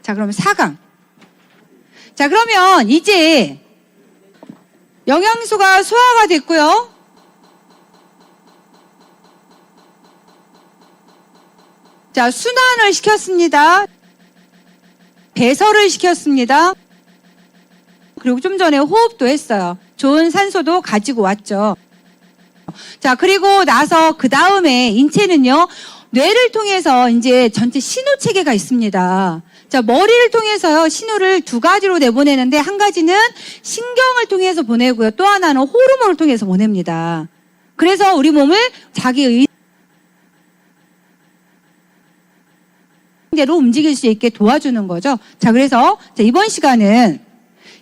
자, 그러면 4강. 자, 그러면 이제 영양소가 소화가 됐고요. 자, 순환을 시켰습니다. 배설을 시켰습니다. 그리고 좀 전에 호흡도 했어요. 좋은 산소도 가지고 왔죠. 자, 그리고 나서 그 다음에 인체는요, 뇌를 통해서 이제 전체 신호 체계가 있습니다. 자, 머리를 통해서요, 신호를 두 가지로 내보내는데, 한 가지는 신경을 통해서 보내고요, 또 하나는 호르몬을 통해서 보냅니다. 그래서 우리 몸을 자기 의대로 움직일 수 있게 도와주는 거죠. 자, 그래서 이번 시간은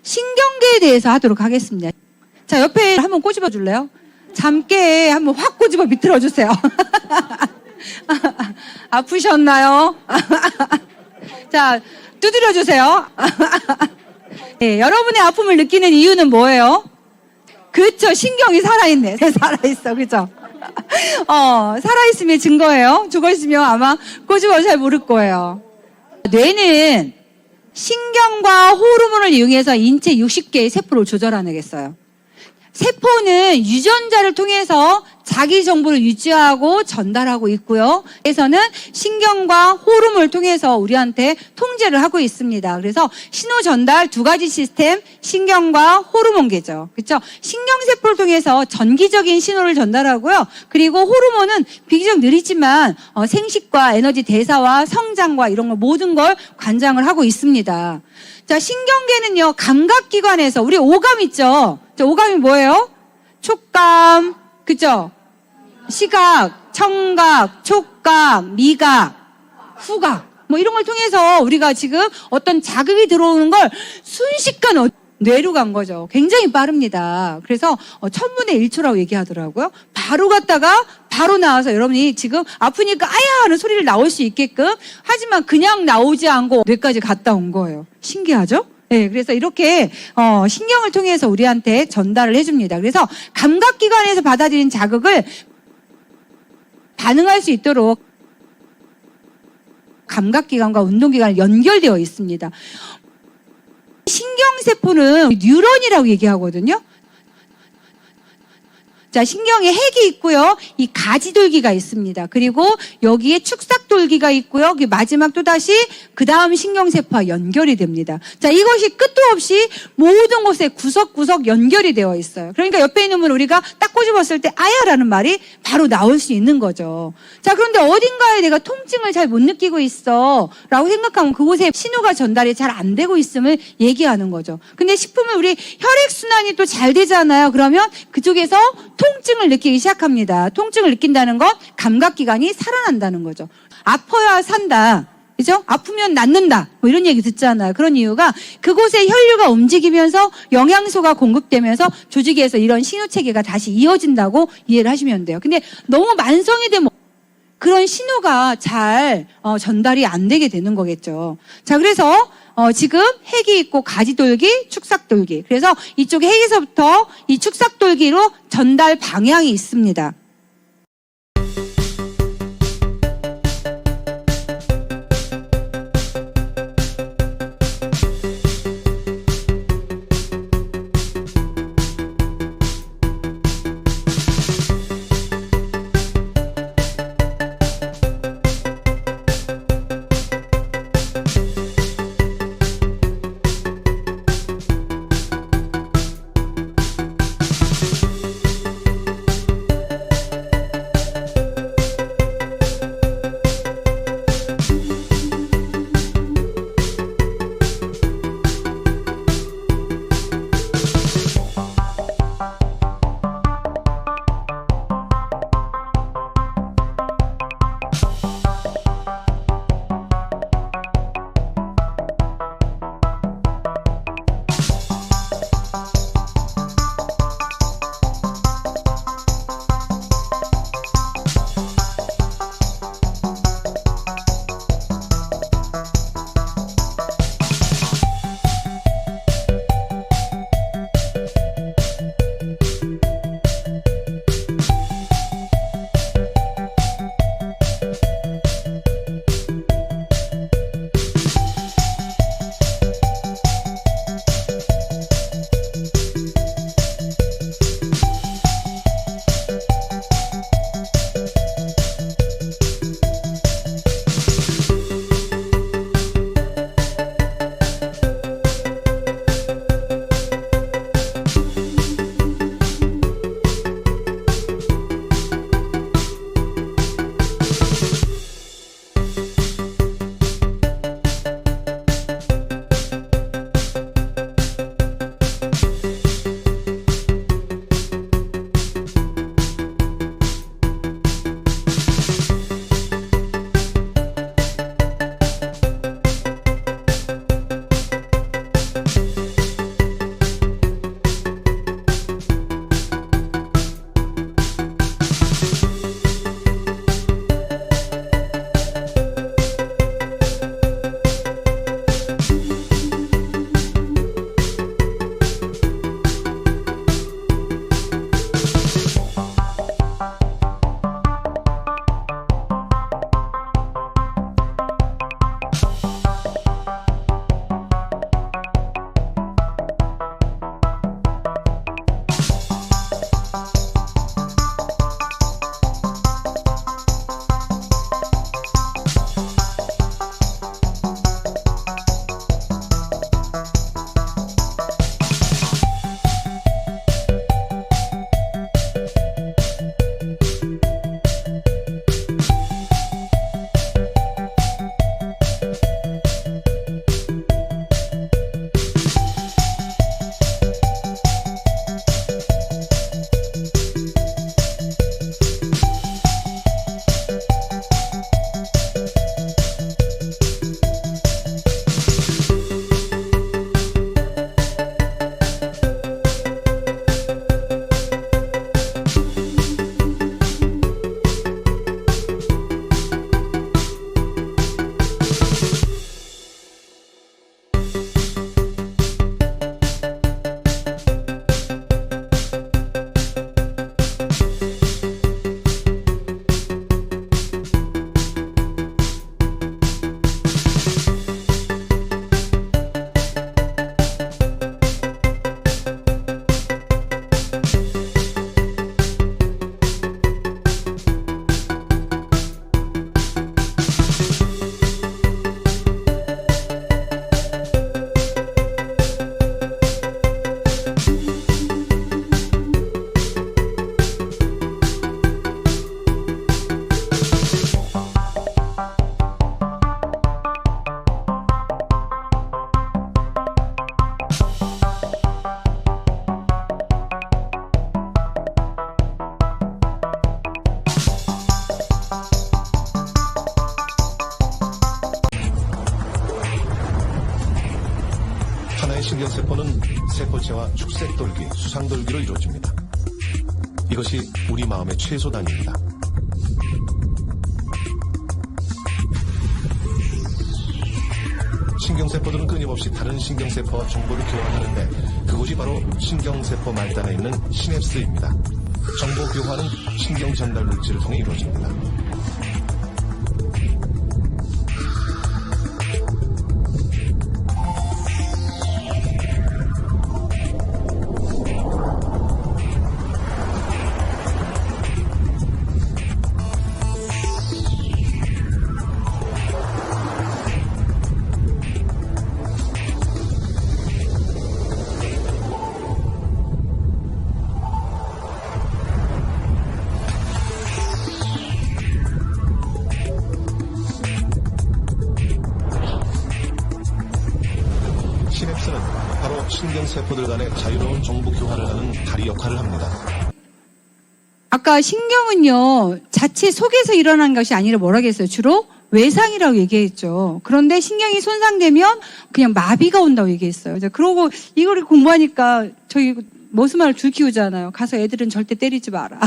신경계에 대해서 하도록 하겠습니다. 자, 옆에 한번 꼬집어 줄래요? 잠깨에 한번 확 꼬집어 비틀어 주세요. 아프셨나요? 자, 두드려 주세요. 네, 여러분의 아픔을 느끼는 이유는 뭐예요? 그쵸, 신경이 살아있네. 살아있어, 그죠? 살아있음의 증거예요. 죽어있으면 아마 꼬집어 잘 모를 거예요. 뇌는 신경과 호르몬을 이용해서 인체 60개의 세포를 조절하겠어요. 세포는 유전자를 통해서 자기 정보를 유지하고 전달하고 있고요. 그래서는 신경과 호르몬을 통해서 우리한테 통제를 하고 있습니다. 그래서 신호 전달 두 가지 시스템, 신경과 호르몬계죠. 그렇죠? 신경세포를 통해서 전기적인 신호를 전달하고요. 그리고 호르몬은 비교적 느리지만 생식과 에너지 대사와 성장과 이런 거 모든 걸 관장을 하고 있습니다. 자, 신경계는요, 감각기관에서 우리 오감 있죠? 자, 오감이 뭐예요? 촉감, 그죠? 시각, 청각, 촉각, 미각, 후각, 뭐 이런 걸 통해서 우리가 지금 어떤 자극이 들어오는 걸 순식간에 뇌로 간 거죠. 굉장히 빠릅니다. 그래서 1000분의 1초라고 얘기하더라고요. 바로 갔다가 바로 나와서 여러분이 지금 아프니까 아야 하는 소리를 나올 수 있게끔, 하지만 그냥 나오지 않고 뇌까지 갔다 온 거예요. 신기하죠? 네, 그래서 이렇게 신경을 통해서 우리한테 전달을 해줍니다. 그래서 감각기관에서 받아들인 자극을 반응할 수 있도록 감각기관과 운동기관이 연결되어 있습니다. 신경세포는 뉴런이라고 얘기하거든요. 자, 신경에 핵이 있고요. 이 가지돌기가 있습니다. 그리고 여기에 축삭돌기가 있고요. 마지막 또다시 그 다음 신경세포와 연결이 됩니다. 자, 이것이 끝도 없이 모든 곳에 구석구석 연결이 되어 있어요. 그러니까 옆에 있는 분 우리가 딱 꼬집었을 때 아야라는 말이 바로 나올 수 있는 거죠. 자, 그런데 어딘가에 내가 통증을 잘 못 느끼고 있어 라고 생각하면 그곳에 신호가 전달이 잘 안 되고 있음을 얘기하는 거죠. 근데 식품은 우리 혈액순환이 또 잘 되잖아요. 그러면 그쪽에서 통증을 느끼기 시작합니다. 통증을 느낀다는 건 감각기관이 살아난다는 거죠. 아파야 산다. 그죠? 아프면 낫는다. 뭐 이런 얘기 듣잖아요. 그런 이유가 그곳에 혈류가 움직이면서 영양소가 공급되면서 조직에서 이런 신호체계가 다시 이어진다고 이해를 하시면 돼요. 근데 너무 만성이 되면 그런 신호가 잘 전달이 안 되게 되는 거겠죠. 자, 그래서 지금 핵이 있고 가지돌기, 축삭돌기. 그래서 이쪽 핵에서부터 이 축삭돌기로 전달 방향이 있습니다. 신경세포는 세포체와 축색돌기, 수상돌기로 이루어집니다. 이것이 우리 마음의 최소 단위입니다. 신경세포들은 끊임없이 다른 신경세포와 정보를 교환하는데 그곳이 바로 신경세포 말단에 있는 시냅스입니다. 정보 교환은 신경 전달 물질을 통해 이루어집니다. 시냅스는 바로 신경세포들 간의 자유로운 정보 교환을 하는 다리 역할을 합니다. 아까 신경은요, 자체 속에서 일어나는 것이 아니라 뭐라고 했어요? 주로 외상이라고 얘기했죠. 그런데 신경이 손상되면 그냥 마비가 온다고 얘기했어요. 그러고 이거를 공부하니까 저희 머스마을 줄 키우잖아요. 가서 애들은 절대 때리지 마라.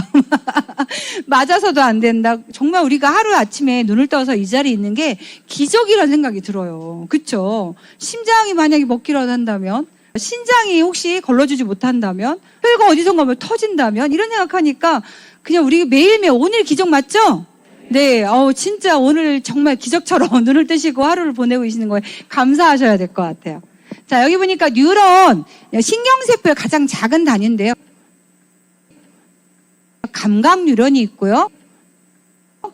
맞아서도 안 된다. 정말 우리가 하루 아침에 눈을 떠서 이 자리에 있는 게 기적이라는 생각이 들어요. 그쵸? 심장이 만약에 먹기라도 한다면, 신장이 혹시 걸러주지 못한다면, 혈관 어디선가 뭐 터진다면, 이런 생각하니까 그냥 우리 매일매일 오늘 기적 맞죠? 네, 진짜 오늘 정말 기적처럼 눈을 뜨시고 하루를 보내고 계시는 거에 감사하셔야 될 것 같아요. 자, 여기 보니까 뉴런, 신경세포의 가장 작은 단위인데요. 감각 뉴런이 있고요.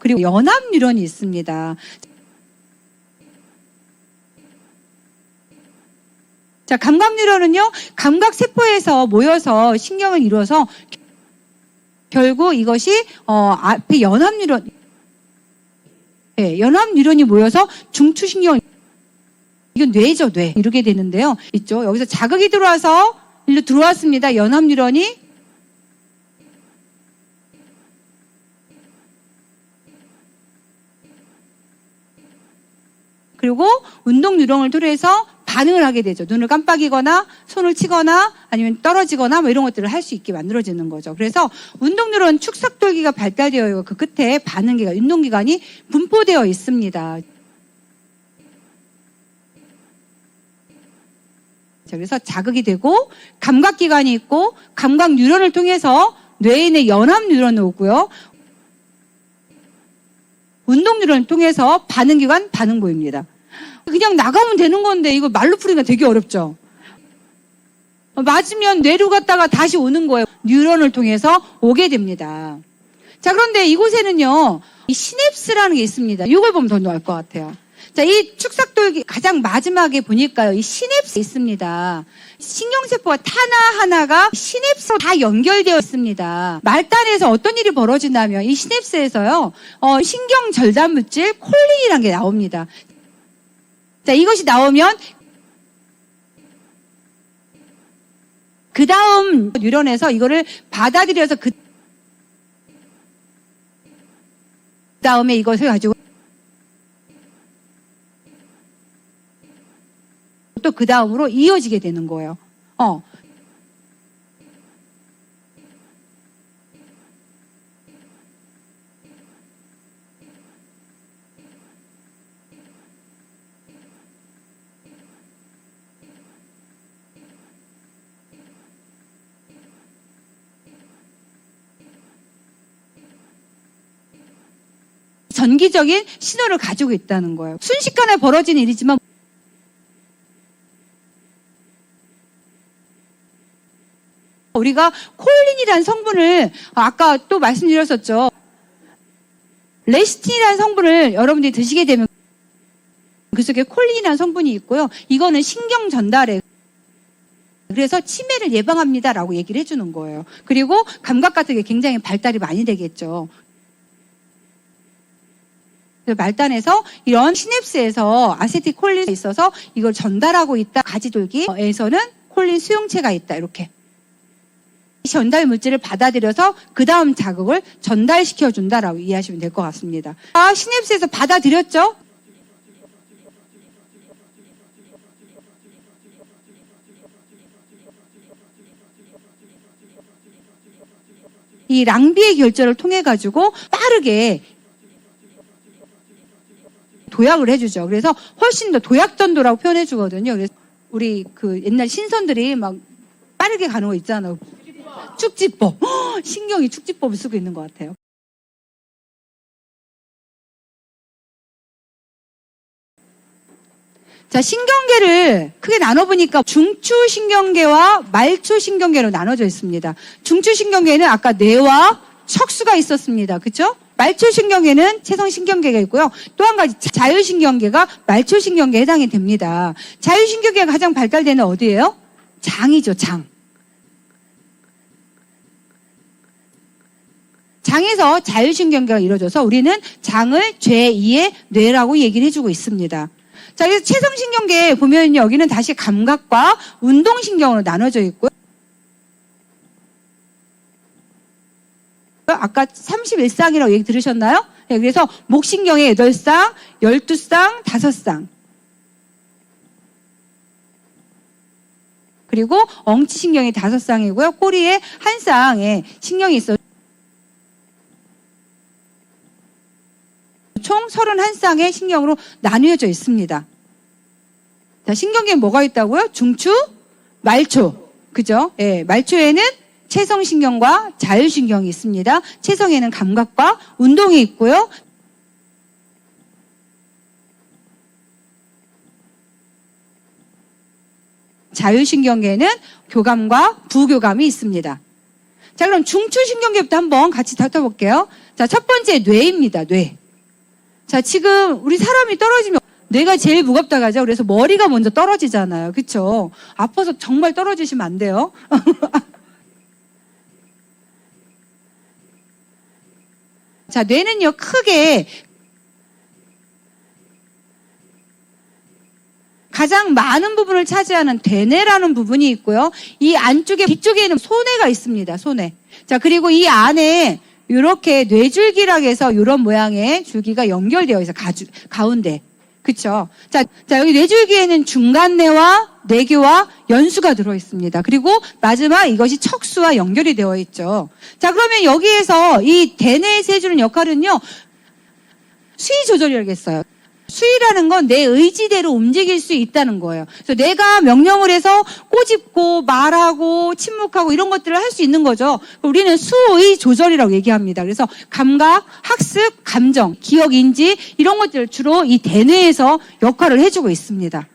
그리고 연합 뉴런이 있습니다. 자, 감각 뉴런은요, 감각세포에서 모여서 신경을 이루어서 결국 이것이, 앞에 연합 뉴런, 네, 연합 뉴런이 모여서 중추신경, 이건 뇌죠, 뇌. 이렇게 되는데요. 있죠. 여기서 자극이 들어와서 일로 들어왔습니다. 연합 뉴런이. 그리고 운동 뉴런을 통해서 반응을 하게 되죠. 눈을 깜빡이거나 손을 치거나 아니면 떨어지거나 뭐 이런 것들을 할 수 있게 만들어지는 거죠. 그래서 운동 뉴런 축삭돌기가 발달되어 있고 그 끝에 반응기가, 운동기관이 분포되어 있습니다. 그래서 자극이 되고 감각기관이 있고 감각 뉴런을 통해서 뇌에 있는 연합 뉴런이 오고요. 운동 뉴런을 통해서 반응기관 반응부입니다. 그냥 나가면 되는 건데 이거 말로 풀기가 되게 어렵죠. 맞으면 뇌로 갔다가 다시 오는 거예요. 뉴런을 통해서 오게 됩니다. 자, 그런데 이곳에는요, 이 시냅스라는 게 있습니다. 이걸 보면 더 나을 것 같아요. 자, 이 축삭돌기 가장 마지막에 보니까요, 이 시냅스 있습니다. 신경세포가 하나하나가 시냅스로 다 연결되어 있습니다. 말단에서 어떤 일이 벌어지냐면 이 시냅스에서요, 신경 절단 물질 콜린이라는 게 나옵니다. 자, 이것이 나오면 그 다음 뉴런에서 이거를 받아들여서 그 다음에 이것을 가지고 또 그 다음으로 이어지게 되는 거예요. 전기적인 신호를 가지고 있다는 거예요. 순식간에 벌어지는 일이지만 우리가 콜린이라는 성분을 아까 또 말씀드렸었죠. 레시틴이라는 성분을 여러분들이 드시게 되면 그 속에 콜린이라는 성분이 있고요. 이거는 신경 전달에 그래서 치매를 예방합니다라고 얘기를 해주는 거예요. 그리고 감각 같은 게 굉장히 발달이 많이 되겠죠. 말단에서 이런 시냅스에서 아세틸콜린이 있어서 이걸 전달하고 있다. 가지돌기에서는 콜린 수용체가 있다. 이렇게 전달 물질을 받아들여서 그 다음 자극을 전달시켜준다라고 이해하시면 될 것 같습니다. 시냅스에서 받아들였죠? 이 랑비의 결절을 통해 가지고 빠르게 도약을 해주죠. 그래서 훨씬 더 도약전도라고 표현해 주거든요. 그래서 우리 그 옛날 신선들이 막 빠르게 가는 거 있잖아요. 축지법. 신경이 축지법을 쓰고 있는 것 같아요. 자, 신경계를 크게 나눠보니까 중추신경계와 말초신경계로 나눠져 있습니다. 중추신경계는 아까 뇌와 척수가 있었습니다. 그렇죠? 말초신경계는 체성신경계가 있고요. 또 한 가지 자율신경계가 말초신경계에 해당이 됩니다. 자율신경계가 가장 발달되는 어디예요? 장이죠, 장. 장에서 자율신경계가 이루어져서 우리는 장을 제2의 뇌라고 얘기를 해주고 있습니다. 자, 그래서 체성신경계 보면 여기는 다시 감각과 운동신경으로 나눠져 있고요. 아까 31쌍이라고 얘기 들으셨나요? 네, 그래서 목신경에 8쌍, 12쌍, 5쌍. 그리고 엉치신경이 5쌍이고요. 꼬리에 1쌍의 신경이 있어요. 총 31쌍의 신경으로 나뉘어져 있습니다. 자, 신경계에 뭐가 있다고요? 중추, 말초. 그죠? 예, 말초에는 체성신경과 자율신경이 있습니다. 체성에는 감각과 운동이 있고요. 자율신경계에는 교감과 부교감이 있습니다. 자, 그럼 중추신경계부터 한번 같이 다뤄볼게요. 자, 첫 번째 뇌입니다. 뇌. 자, 지금 우리 사람이 떨어지면 뇌가 제일 무겁다고 하죠. 그래서 머리가 먼저 떨어지잖아요. 그렇죠? 아파서 정말 떨어지시면 안 돼요. 자, 뇌는요, 크게 가장 많은 부분을 차지하는 대뇌라는 부분이 있고요. 이 안쪽에, 뒤쪽에는 소뇌가 있습니다. 소뇌. 자, 그리고 이 안에 이렇게 뇌줄기라고 해서 이런 모양의 줄기가 연결되어 있어요. 가운데. 그쵸? 자, 여기 뇌줄기에는 중간뇌와 뇌교와 연수가 들어있습니다. 그리고 마지막 이것이 척수와 연결이 되어 있죠. 자, 그러면 여기에서 이 대뇌에서 해주는 역할은요, 수위 조절이라고 했어요. 수위라는 건 내 의지대로 움직일 수 있다는 거예요. 그래서 내가 명령을 해서 꼬집고 말하고 침묵하고 이런 것들을 할 수 있는 거죠. 우리는 수의 조절이라고 얘기합니다. 그래서 감각, 학습, 감정, 기억, 인지 이런 것들을 주로 이 대뇌에서 역할을 해주고 있습니다.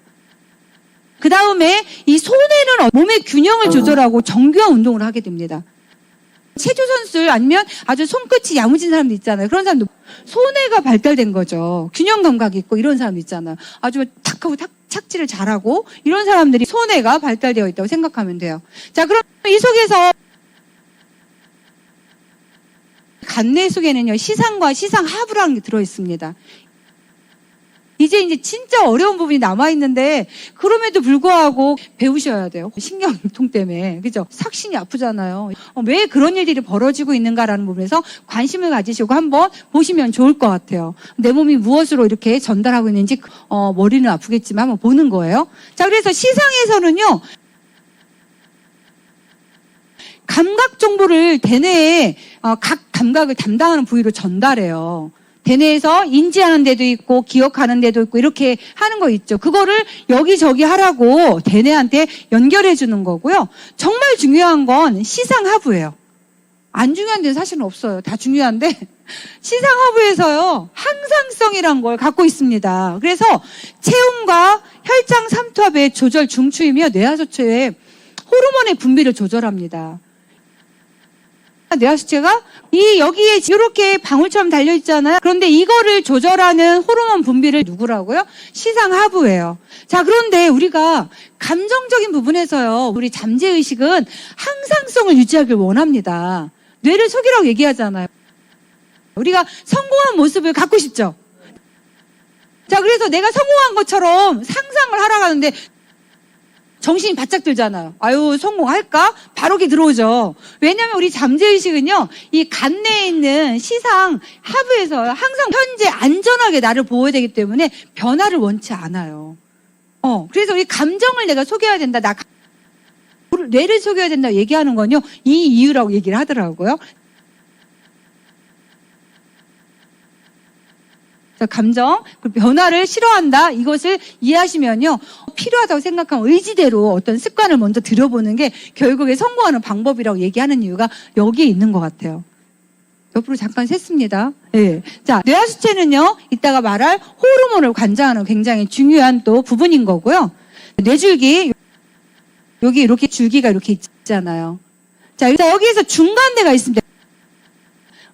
그 다음에 이 소뇌는 몸의 균형을 조절하고 정교한 운동을 하게 됩니다. 체조 선수 아니면 아주 손끝이 야무진 사람도 있잖아요. 그런 사람도 소뇌가 발달된 거죠. 균형 감각이 있고 이런 사람도 있잖아요. 아주 탁하고 착지를 잘하고 이런 사람들이 소뇌가 발달되어 있다고 생각하면 돼요. 자, 그럼 이 속에서 간뇌 속에는요, 시상과 시상하부라는 게 들어있습니다. 이제 진짜 어려운 부분이 남아있는데, 그럼에도 불구하고 배우셔야 돼요. 신경통 때문에. 그죠? 삭신이 아프잖아요. 왜 그런 일들이 벌어지고 있는가라는 부분에서 관심을 가지시고 한번 보시면 좋을 것 같아요. 내 몸이 무엇으로 이렇게 전달하고 있는지, 머리는 아프겠지만 한번 보는 거예요. 자, 그래서 시상에서는요, 감각 정보를 대뇌에 각 감각을 담당하는 부위로 전달해요. 대뇌에서 인지하는 데도 있고 기억하는 데도 있고 이렇게 하는 거 있죠. 그거를 여기저기 하라고 대뇌한테 연결해 주는 거고요. 정말 중요한 건 시상하부예요. 안 중요한 데는 사실은 없어요. 다 중요한데 시상하부에서요, 항상성이란 걸 갖고 있습니다. 그래서 체온과 혈장 삼투압의 조절 중추이며 뇌하수체의 호르몬의 분비를 조절합니다. 뇌하수체가 여기에 이렇게 방울처럼 달려 있잖아요. 그런데 이거를 조절하는 호르몬 분비를 누구라고요? 시상하부예요. 자, 그런데 우리가 감정적인 부분에서요, 우리 잠재의식은 항상성을 유지하길 원합니다. 뇌를 속이라고 얘기하잖아요. 우리가 성공한 모습을 갖고 싶죠. 자, 그래서 내가 성공한 것처럼 상상을 하러 가는데 정신이 바짝 들잖아요. 아유, 성공할까? 바로 게 들어오죠. 왜냐하면 우리 잠재의식은요, 이 간내에 있는 시상 하부에서 항상 현재 안전하게 나를 보호해야 되기 때문에 변화를 원치 않아요. 그래서 우리 감정을 내가 속여야 된다. 뇌를 속여야 된다 얘기하는 건요, 이 이유라고 얘기를 하더라고요. 감정, 그 변화를 싫어한다. 이것을 이해하시면요. 필요하다고 생각하면 의지대로 어떤 습관을 먼저 들여보는 게 결국에 성공하는 방법이라고 얘기하는 이유가 여기에 있는 것 같아요. 옆으로 잠깐 샜습니다. 예. 자, 뇌하수체는요, 이따가 말할 호르몬을 관장하는 굉장히 중요한 또 부분인 거고요. 뇌줄기, 여기 이렇게 줄기가 이렇게 있잖아요. 자, 여기에서 중간대가 있습니다.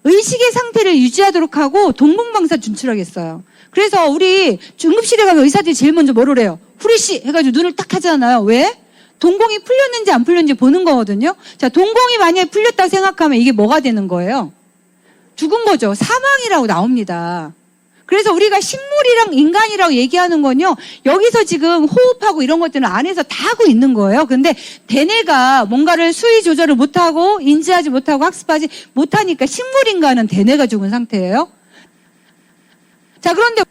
의식의 상태를 유지하도록 하고 동공방사 준출하겠어요. 그래서 우리 응급실에 가면 의사들이 제일 먼저 뭐를 해요? 후리씨 해가지고 눈을 딱 하잖아요. 왜? 동공이 풀렸는지 안 풀렸는지 보는 거거든요. 자, 동공이 만약에 풀렸다고 생각하면 이게 뭐가 되는 거예요? 죽은 거죠. 사망이라고 나옵니다. 그래서 우리가 식물이랑 인간이라고 얘기하는 건요, 여기서 지금 호흡하고 이런 것들은 안에서 다 하고 있는 거예요. 근데 대뇌가 뭔가를 수위 조절을 못하고 인지하지 못하고 학습하지 못하니까 식물 인간은 대뇌가 죽은 상태예요. 자, 그런데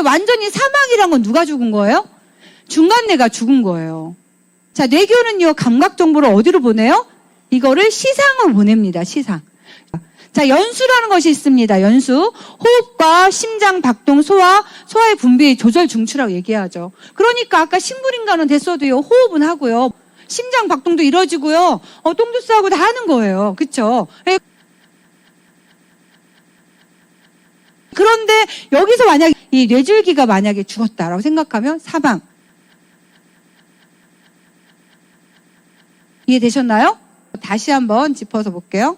완전히 사망이란 건 누가 죽은 거예요? 중간뇌가 죽은 거예요. 자, 뇌교는요, 감각 정보를 어디로 보내요? 이거를 시상으로 보냅니다. 시상. 자, 연수라는 것이 있습니다. 연수. 호흡과 심장 박동, 소화의 분비 조절 중추라고 얘기하죠. 그러니까 아까 식물인간은 됐어도요, 호흡은 하고요. 심장 박동도 이루어지고요. 똥도 싸고 다 하는 거예요. 그쵸? 그런데 여기서 만약에 이 뇌줄기가 만약에 죽었다라고 생각하면 사망. 이해되셨나요? 다시 한번 짚어서 볼게요.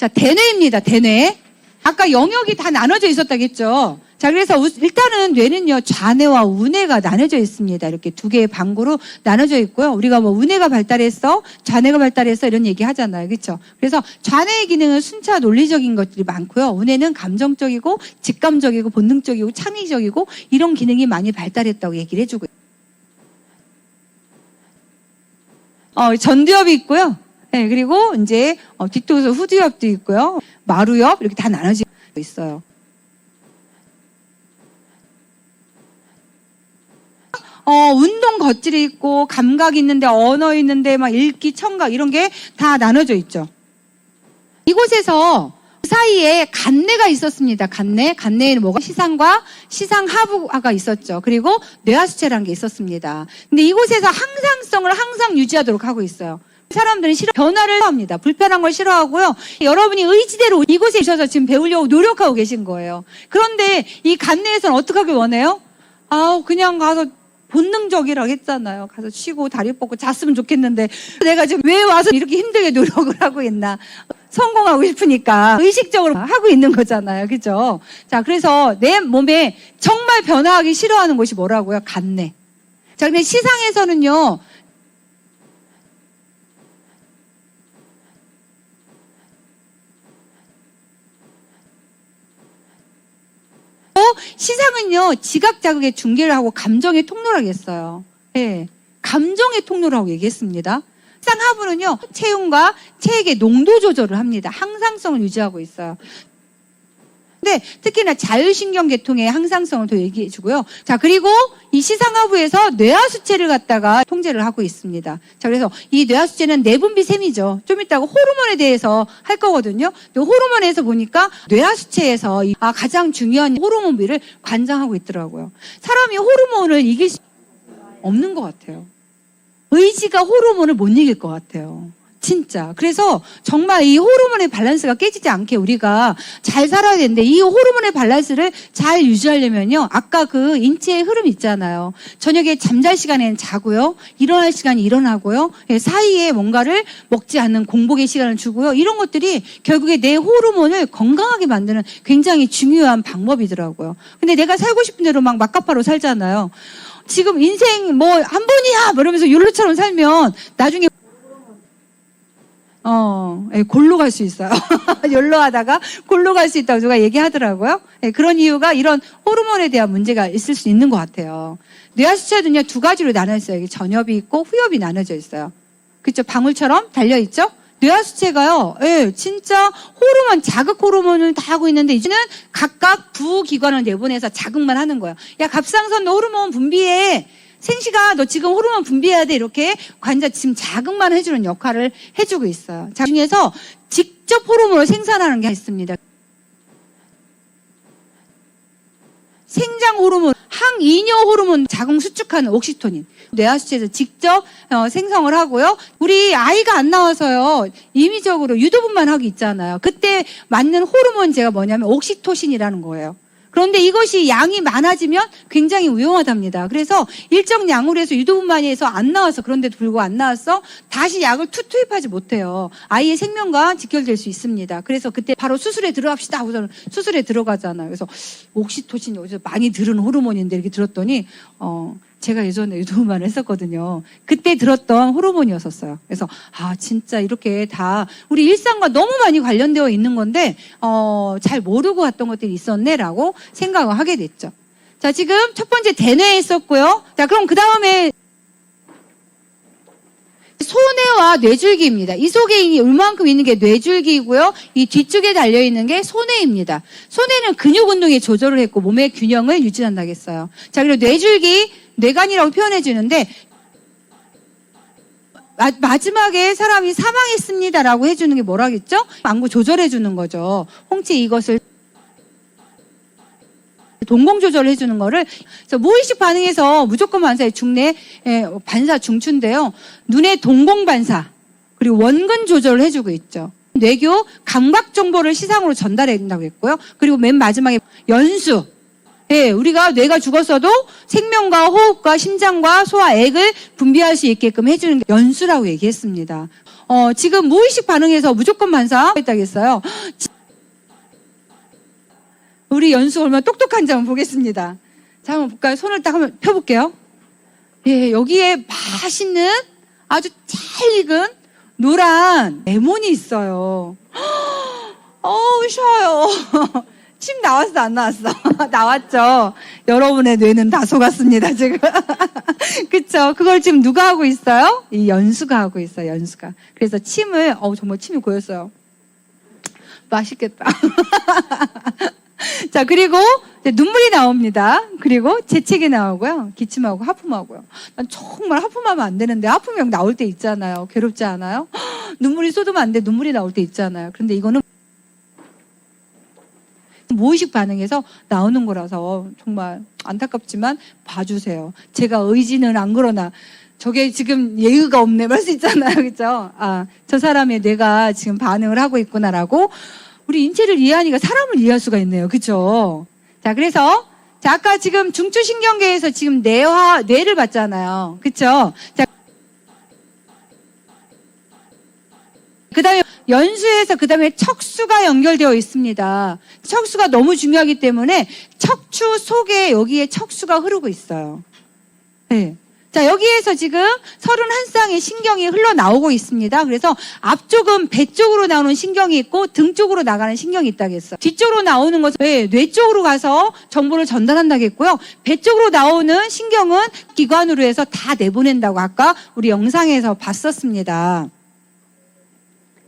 자, 대뇌입니다. 대뇌. 아까 영역이 다 나눠져 있었다겠죠. 자, 그래서 일단은 뇌는요, 좌뇌와 우뇌가 나눠져 있습니다. 이렇게 두 개의 방구로 나눠져 있고요. 우리가 뭐 우뇌가 발달했어, 좌뇌가 발달했어 이런 얘기 하잖아요. 그렇죠? 그래서 좌뇌의 기능은 순차 논리적인 것들이 많고요. 우뇌는 감정적이고 직감적이고 본능적이고 창의적이고 이런 기능이 많이 발달했다고 얘기를 해주고 전두엽이 있고요. 네, 그리고 이제 뒤통수 후두엽도 있고요. 마루엽 이렇게 다 나눠져 있어요. 운동 겉질이 있고 감각 있는데 언어 있는데 막 읽기, 청각 이런 게 다 나눠져 있죠. 이곳에서 사이에 간뇌가 있었습니다. 간뇌에는 뭐가 시상과 시상하부가 있었죠. 그리고 뇌하수체라는 게 있었습니다. 근데 이곳에서 항상성을 항상 유지하도록 하고 있어요. 사람들은 변화를 싫어합니다. 불편한 걸 싫어하고요. 여러분이 의지대로 이곳에 있어서 지금 배우려고 노력하고 계신 거예요. 그런데 이 간뇌에서는 어떻게 하길 원해요? 그냥 가서 본능적이라고 했잖아요. 가서 쉬고 다리 뻗고 잤으면 좋겠는데 내가 지금 왜 와서 이렇게 힘들게 노력을 하고 있나. 성공하고 싶으니까 의식적으로 하고 있는 거잖아요. 그죠? 자, 그래서 내 몸에 정말 변화하기 싫어하는 것이 뭐라고요? 간뇌. 자, 근데 시상에서는요. 시상은요, 지각 자극의 중계를 하고 감정의 통로를 하겠어요. 네, 감정의 통로라고 얘기했습니다. 시상하부는요, 체온과 체액의 농도 조절을 합니다. 항상성을 유지하고 있어요. 근데 특히나 자율신경계통의 항상성을 더 얘기해 주고요. 자, 그리고 이 시상하부에서 뇌하수체를 갖다가 통제를 하고 있습니다. 자, 그래서 이 뇌하수체는 내분비샘이죠. 좀 이따가 호르몬에 대해서 할 거거든요. 호르몬에서 보니까 뇌하수체에서 가장 중요한 호르몬비를 관장하고 있더라고요. 사람이 호르몬을 이길 수 없는 것 같아요. 의지가 호르몬을 못 이길 것 같아요. 진짜. 그래서 정말 이 호르몬의 밸런스가 깨지지 않게 우리가 잘 살아야 되는데 이 호르몬의 밸런스를 잘 유지하려면요. 아까 그 인체의 흐름 있잖아요. 저녁에 잠잘 시간에는 자고요. 일어날 시간에 일어나고요. 사이에 뭔가를 먹지 않는 공복의 시간을 주고요. 이런 것들이 결국에 내 호르몬을 건강하게 만드는 굉장히 중요한 방법이더라고요. 근데 내가 살고 싶은 대로 막 막가파로 살잖아요. 지금 인생 뭐 한 번이야! 이러면서 욜로처럼 살면 나중에 골로 갈 수 있어요. 욜로 하다가 골로 갈 수 있다고 누가 얘기하더라고요. 그런 이유가 이런 호르몬에 대한 문제가 있을 수 있는 것 같아요. 뇌하수체는요, 두 가지로 나눠 있어요. 전엽이 있고 후엽이 나눠져 있어요. 그렇죠? 방울처럼 달려 있죠? 뇌하수체가요, 진짜 호르몬, 자극 호르몬을 다 하고 있는데 이제는 각각 부기관을 내보내서 자극만 하는 거예요. 야, 갑상선 너 호르몬 분비해. 생시가 너 지금 호르몬 분비해야 돼. 이렇게 관자 지금 자극만 해주는 역할을 해주고 있어요. 자, 중에서 직접 호르몬을 생산하는 게 있습니다. 생장 호르몬, 항이뇨 호르몬 자궁 수축하는 옥시토닌. 뇌하수체에서 직접 생성을 하고요. 우리 아이가 안 나와서요. 임의적으로 유도분만 하고 있잖아요. 그때 맞는 호르몬제가 뭐냐면 옥시토신이라는 거예요. 그런데 이것이 양이 많아지면 굉장히 위험하답니다. 그래서 일정 양으로 해서 유도분만이 해서 안 나와서 그런데도 불구하고 안 나왔어. 다시 약을 투입하지 못해요. 아이의 생명과 직결될 수 있습니다. 그래서 그때 바로 수술에 들어갑시다 하고서는 수술에 들어가잖아요. 그래서 옥시토신이 어디서 많이 들은 호르몬인데 이렇게 들었더니 제가 예전에 유도분만을 했었거든요. 그때 들었던 호르몬이었었어요. 그래서 진짜 이렇게 다 우리 일상과 너무 많이 관련되어 있는 건데 잘 모르고 왔던 것들이 있었네라고 생각을 하게 됐죠. 자, 지금 첫 번째 대뇌에 있었고요. 자, 그럼 그 다음에 소뇌와 뇌줄기입니다. 이 속에 이만큼 있는 게 뇌줄기이고요. 이 뒤쪽에 달려있는 게 소뇌입니다. 소뇌는 근육 운동에 조절을 했고 몸의 균형을 유지한다고 했어요. 자, 그리고 뇌줄기, 뇌관이라고 표현해 주는데 마지막에 사람이 사망했습니다라고 해주는 게 뭐라겠죠? 안구 조절해 주는 거죠. 홍채 이것을 동공 조절을 해주는 거를 무의식 반응에서 무조건 반사의 중뇌 반사 중추인데요. 눈의 동공 반사 그리고 원근 조절을 해주고 있죠. 뇌교 감각 정보를 시상으로 전달해 준다고 했고요. 그리고 맨 마지막에 연수. 우리가 뇌가 죽었어도 생명과 호흡과 심장과 소화, 액을 분비할 수 있게끔 해주는 게 연수라고 얘기했습니다. 지금 무의식 반응에서 무조건 반사했다겠어요. 우리 연수 얼마나 똑똑한지 한번 보겠습니다. 자, 한번 볼까요? 손을 딱 한번 펴볼게요. 예, 여기에 맛있는 아주 잘 익은 노란 레몬이 있어요. 어우, 쉬어요. 침 나왔어, 안 나왔어? 나왔죠? 여러분의 뇌는 다 속았습니다, 지금. 그쵸? 그걸 지금 누가 하고 있어요? 이 연수가 하고 있어요, 연수가. 그래서 침을, 정말 침이 고였어요. 맛있겠다. 자, 그리고 눈물이 나옵니다. 그리고 재채기 나오고요. 기침하고 하품하고요. 난 정말 하품하면 안 되는데 하품이 나올 때 있잖아요. 괴롭지 않아요? 눈물이 쏟으면 안 돼. 눈물이 나올 때 있잖아요. 그런데 이거는 무의식 반응에서 나오는 거라서 정말 안타깝지만 봐주세요. 제가 의지는 안 그러나 저게 지금 예의가 없네 말 수 있잖아요. 그렇죠? 저 사람의 뇌가 지금 반응을 하고 있구나라고 우리 인체를 이해하니까 사람을 이해할 수가 있네요. 그렇죠? 자, 그래서 아까 지금 중추신경계에서 지금 뇌를 봤잖아요. 그렇죠? 자, 그다음에 연수에서 그다음에 척수가 연결되어 있습니다. 척수가 너무 중요하기 때문에 척추 속에 여기에 척수가 흐르고 있어요. 네. 자, 여기에서 지금 31쌍의 신경이 흘러나오고 있습니다. 그래서 앞쪽은 배 쪽으로 나오는 신경이 있고 등 쪽으로 나가는 신경이 있다겠어요. 뒤쪽으로 나오는 것은 뇌 쪽으로 가서 정보를 전달한다겠고요. 배 쪽으로 나오는 신경은 기관으로 해서 다 내보낸다고 아까 우리 영상에서 봤었습니다.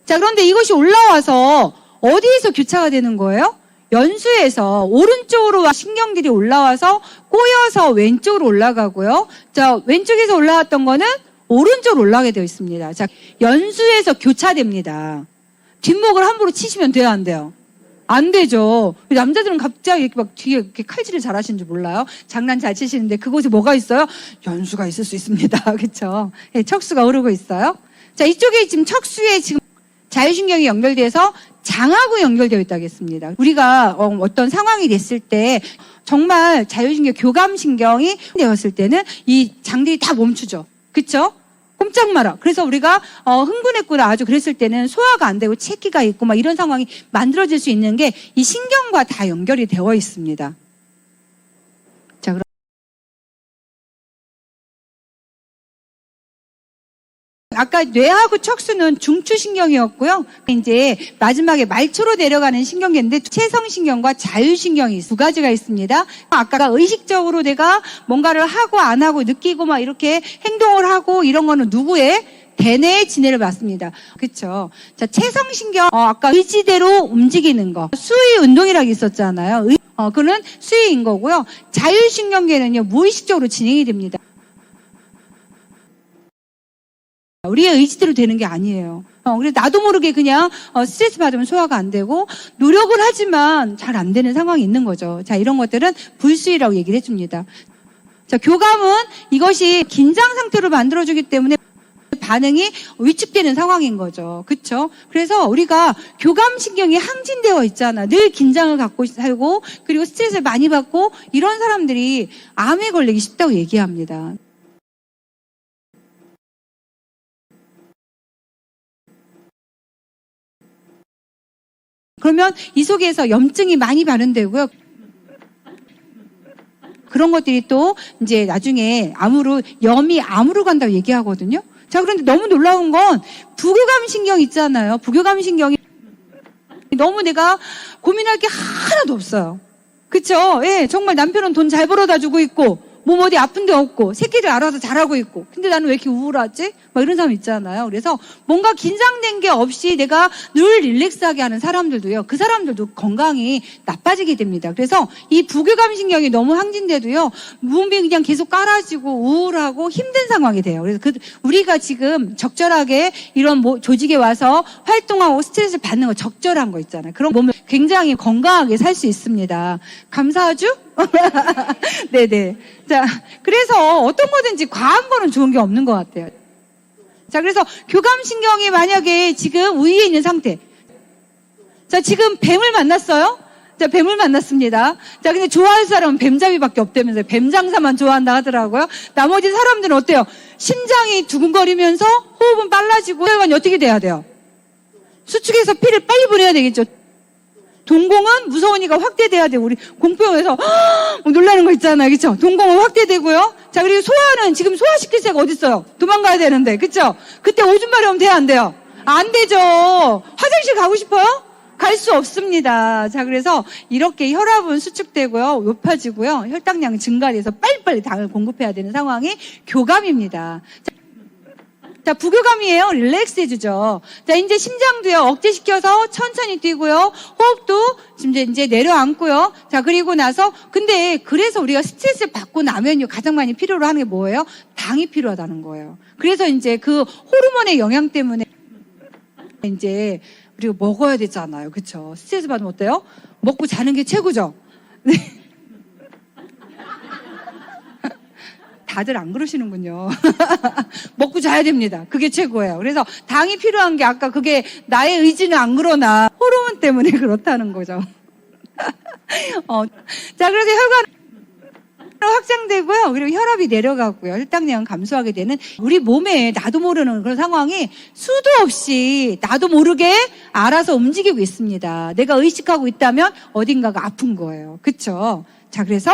자, 그런데 이것이 올라와서 어디에서 교차가 되는 거예요? 연수에서 오른쪽으로 신경들이 올라와서 꼬여서 왼쪽으로 올라가고요. 자, 왼쪽에서 올라왔던 거는 오른쪽으로 올라가게 되어 있습니다. 자, 연수에서 교차됩니다. 뒷목을 함부로 치시면 돼요, 안 돼요? 안 되죠. 남자들은 갑자기 이렇게 막 뒤에 이렇게 칼질을 잘 하시는 줄 몰라요. 장난 잘 치시는데 그곳에 뭐가 있어요? 연수가 있을 수 있습니다. 그렇죠? 네, 척수가 흐르고 있어요. 자, 이쪽에 지금 척수에 지금 자율신경이 연결돼서 장하고 연결되어 있다겠습니다. 우리가 어떤 상황이 됐을 때 정말 자율신경, 교감신경이 되었을 때는 이 장들이 다 멈추죠. 그렇죠? 꼼짝 마라. 그래서 우리가 흥분했구나 아주 그랬을 때는 소화가 안 되고 체기가 있고 막 이런 상황이 만들어질 수 있는 게 이 신경과 다 연결이 되어 있습니다. 자, 그럼 아까 뇌하고 척수는 중추신경이었고요. 이제 마지막에 말초로 내려가는 신경계인데 체성신경과 자율신경이 두 가지가 있습니다. 아까 의식적으로 내가 뭔가를 하고 안 하고 느끼고 막 이렇게 행동을 하고 이런 거는 누구의? 대뇌의 지뇌를 받습니다. 그렇죠? 자, 체성신경 아까 의지대로 움직이는 거 수의 운동이라고 있었잖아요. 그는 수의인 거고요. 자율신경계는요 무의식적으로 진행이 됩니다. 우리의 의지대로 되는 게 아니에요. 그래서 나도 모르게 그냥 스트레스 받으면 소화가 안 되고 노력을 하지만 잘 안 되는 상황이 있는 거죠. 자, 이런 것들은 불수의라고 얘기를 해줍니다. 자, 교감은 이것이 긴장 상태로 만들어주기 때문에 반응이 위축되는 상황인 거죠. 그렇죠? 그래서 우리가 교감신경이 항진되어 있잖아. 늘 긴장을 갖고 살고 그리고 스트레스를 많이 받고 이런 사람들이 암에 걸리기 쉽다고 얘기합니다. 그러면 이 속에서 염증이 많이 발현되고요. 그런 것들이 또 이제 나중에 염이 암으로 간다고 얘기하거든요. 자, 그런데 너무 놀라운 건 부교감신경 있잖아요. 부교감신경이 너무 내가 고민할 게 하나도 없어요. 그쵸? 예, 정말 남편은 돈 잘 벌어다 주고 있고 몸 어디 아픈 데 없고 새끼들 알아서 잘하고 있고 근데 나는 왜 이렇게 우울하지? 막 이런 사람 있잖아요. 그래서 뭔가 긴장된 게 없이 내가 늘 릴렉스하게 하는 사람들도요. 그 사람들도 건강이 나빠지게 됩니다. 그래서 이 부교감신경이 너무 항진돼도요. 몸이 그냥 계속 깔아지고 우울하고 힘든 상황이 돼요. 그래서 우리가 지금 적절하게 이런 조직에 와서 활동하고 스트레스를 받는 거 적절한 거 있잖아요. 그런 몸을 굉장히 건강하게 살 수 있습니다. 감사하죠? 네네. 자, 그래서 어떤 거든지 과한 거는 좋은 게 없는 것 같아요. 자, 그래서 교감신경이 만약에 지금 위에 있는 상태. 자, 지금 뱀을 만났어요? 자, 뱀을 만났습니다. 자, 근데 좋아할 사람은 뱀잡이밖에 없다면서요. 뱀장사만 좋아한다 하더라고요. 나머지 사람들은 어때요? 심장이 두근거리면서 호흡은 빨라지고 혈관이 어떻게 돼야 돼요? 수축해서 피를 빨리 보내야 되겠죠. 동공은 무서우니까 확대돼야 되고, 우리 공포영화에서 놀라는 거 있잖아요. 그쵸? 동공은 확대되고요. 자, 그리고 소화는 지금 소화시킬 새가 어딨어요? 도망가야 되는데. 그쵸? 그때 오줌마리 오면 돼요, 안 돼요? 안 되죠. 화장실 가고 싶어요? 갈 수 없습니다. 자, 그래서 이렇게 혈압은 수축되고요. 높아지고요. 혈당량이 증가돼서 빨리빨리 당을 공급해야 되는 상황이 교감입니다. 자, 부교감이에요. 릴렉스 해주죠. 자, 이제 심장도요, 억제시켜서 천천히 뛰고요. 호흡도 이제 내려앉고요. 자, 그리고 나서, 근데 그래서 우리가 스트레스를 받고 나면요, 가장 많이 필요로 하는 게 뭐예요? 당이 필요하다는 거예요. 그래서 이제 그 호르몬의 영향 때문에 이제 우리가 먹어야 되잖아요. 그쵸? 스트레스 받으면 어때요? 먹고 자는 게 최고죠? 네. 다들 안 그러시는군요. 먹고 자야 됩니다. 그게 최고예요. 그래서 당이 필요한 게 아까 그게 나의 의지는 안 그러나 호르몬 때문에 그렇다는 거죠. 자, 그래서 혈관 확장되고요. 그리고 혈압이 내려가고요. 혈당량은 감소하게 되는 우리 몸에 나도 모르는 그런 상황이 수도 없이 나도 모르게 알아서 움직이고 있습니다. 내가 의식하고 있다면 어딘가가 아픈 거예요. 그쵸? 자, 그래서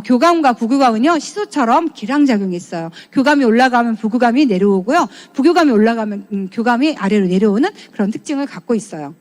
교감과 부교감은요, 시소처럼 기량작용이 있어요. 교감이 올라가면 부교감이 내려오고요. 부교감이 올라가면 교감이 아래로 내려오는 그런 특징을 갖고 있어요.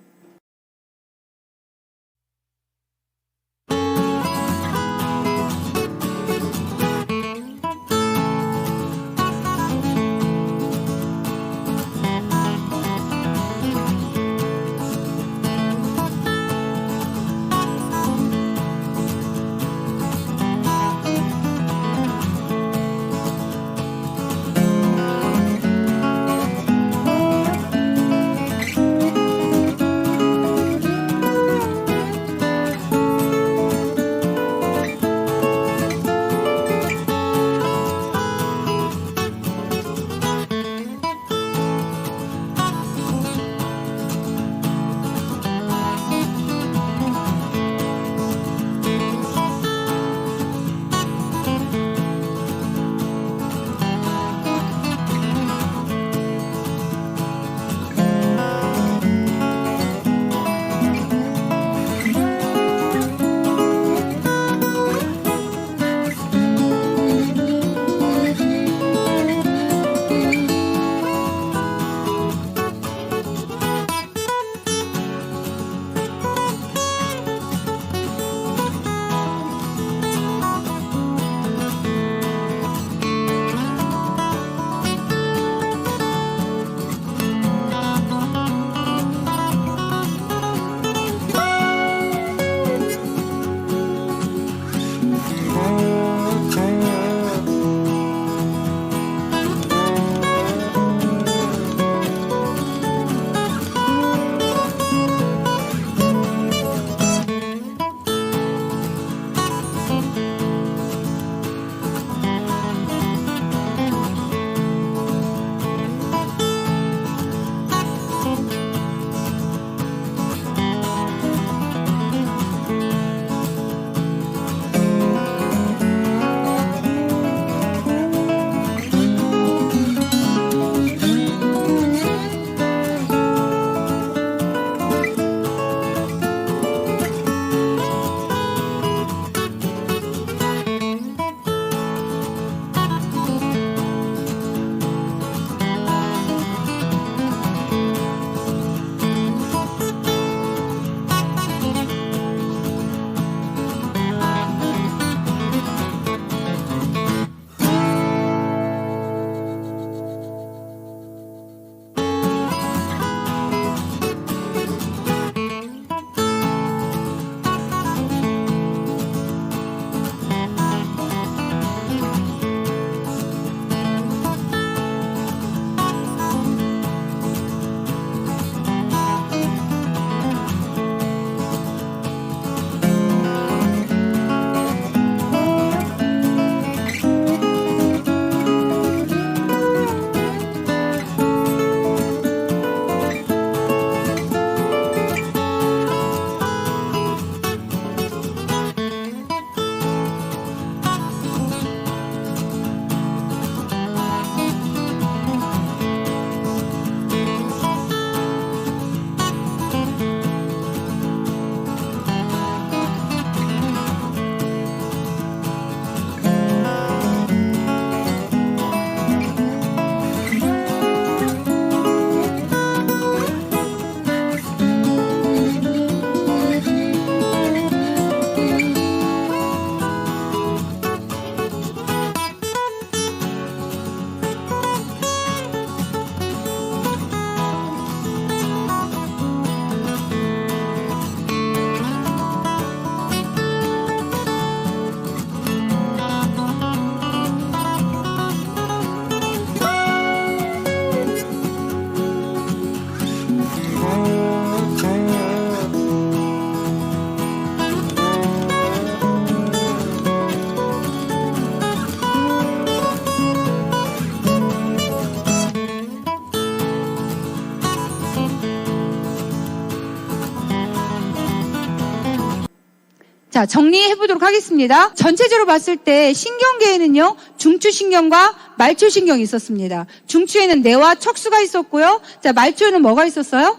자, 정리해 보도록 하겠습니다. 전체적으로 봤을 때 신경계에는요, 중추신경과 말초신경이 있었습니다. 중추에는 뇌와 척수가 있었고요. 자, 말초에는 뭐가 있었어요?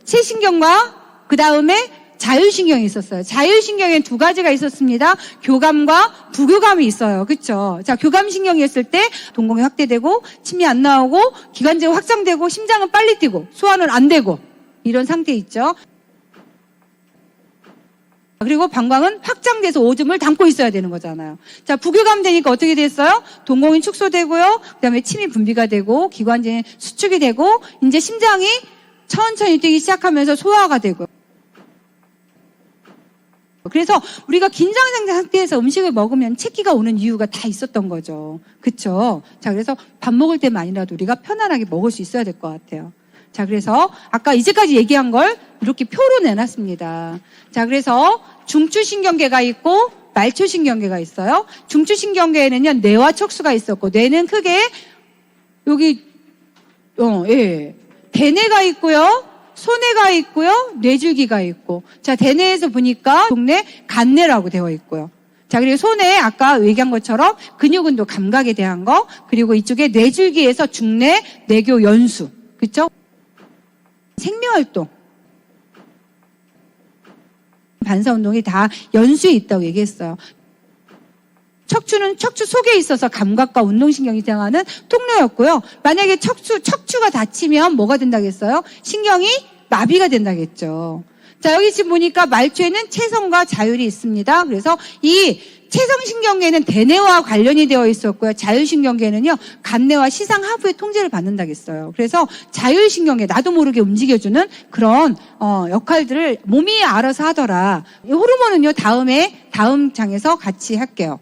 체신경과 그 다음에 자율신경이 있었어요. 자율신경에는 두 가지가 있었습니다. 교감과 부교감이 있어요. 그렇죠? 자, 교감신경이었을 때 동공이 확대되고 침이 안 나오고 기관지가 확장되고 심장은 빨리 뛰고 소화는 안 되고 이런 상태 있죠. 그리고 방광은 확장돼서 오줌을 담고 있어야 되는 거잖아요. 자, 부교감 되니까 어떻게 됐어요? 동공이 축소되고요. 그다음에 침이 분비가 되고 기관지는 수축이 되고 이제 심장이 천천히 뛰기 시작하면서 소화가 되고. 그래서 우리가 긴장 상태에서 음식을 먹으면 체기가 오는 이유가 다 있었던 거죠. 그렇죠? 자, 그래서 밥 먹을 때만이라도 우리가 편안하게 먹을 수 있어야 될 것 같아요. 자, 그래서 아까 이제까지 얘기한 걸 이렇게 표로 내놨습니다. 자, 그래서 중추신경계가 있고 말초신경계가 있어요. 중추신경계에는요, 뇌와 척수가 있었고, 뇌는 크게 여기 대뇌가 있고요. 소뇌가 있고요. 뇌줄기가 있고. 자, 대뇌에서 보니까 동네 간뇌라고 되어 있고요. 자, 그리고 소뇌 아까 얘기한 것처럼 근육운동 감각에 대한 거, 그리고 이쪽에 뇌줄기에서 중뇌, 뇌교, 연수. 그렇죠? 생명활동. 반사운동이 다 연수에 있다고 얘기했어요. 척추는 척추 속에 있어서 감각과 운동신경이 생하는 통로였고요. 만약에 척추가 다치면 뭐가 된다겠어요? 신경이 마비가 된다겠죠. 자, 여기 지금 보니까 말초에는 체성과 자율이 있습니다. 그래서 이 체성신경계는 대뇌와 관련이 되어 있었고요. 자율신경계는요, 간뇌와 시상 하부의 통제를 받는다겠어요. 그래서 자율신경계, 나도 모르게 움직여주는 그런 역할들을 몸이 알아서 하더라. 이 호르몬은요, 다음 장에서 같이 할게요.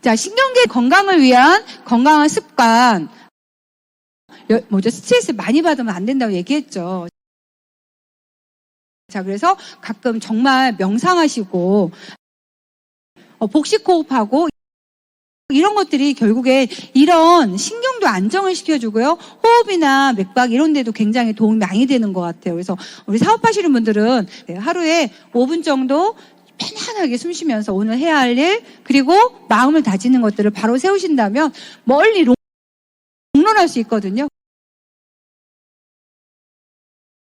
자, 신경계 건강을 위한 건강한 습관. 스트레스 많이 받으면 안 된다고 얘기했죠. 자, 그래서 가끔 정말 명상하시고, 복식호흡하고, 이런 것들이 결국에 이런 신경도 안정을 시켜주고요. 호흡이나 맥박 이런 데도 굉장히 도움이 많이 되는 것 같아요. 그래서 우리 사업하시는 분들은 하루에 5분 정도 편안하게 숨 쉬면서 오늘 해야 할 일, 그리고 마음을 다지는 것들을 바로 세우신다면 멀리 롱런할 수 있거든요.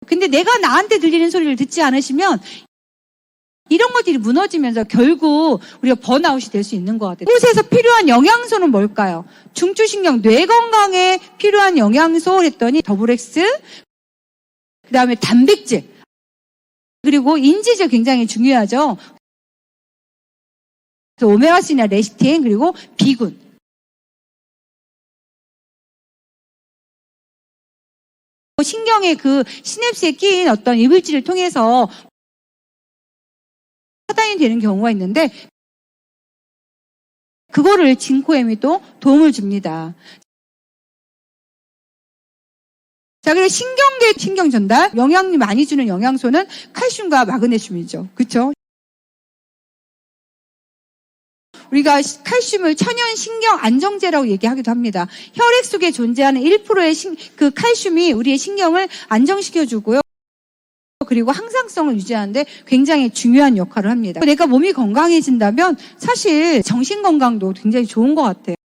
근데 내가 나한테 들리는 소리를 듣지 않으시면 이런 것들이 무너지면서 결국 우리가 번아웃이 될 수 있는 것 같아요. 이곳에서 필요한 영양소는 뭘까요? 중추신경, 뇌 건강에 필요한 영양소 했더니 더블X, 그 다음에 단백질, 그리고 인지질 굉장히 중요하죠. 오메가3나 레시틴, 그리고 비군. 신경의 그 시냅스에 끼인 어떤 이물질을 통해서 차단이 되는 경우가 있는데, 그거를 진코엠이 또 도움을 줍니다. 자, 그리고 신경계 신경 전달, 영향이 많이 주는 영양소는 칼슘과 마그네슘이죠. 그렇죠? 우리가 칼슘을 천연 신경 안정제라고 얘기하기도 합니다. 혈액 속에 존재하는 1%의 그 칼슘이 우리의 신경을 안정시켜주고요. 그리고 항상성을 유지하는데 굉장히 중요한 역할을 합니다. 내가 몸이 건강해진다면 사실 정신 건강도 굉장히 좋은 것 같아요.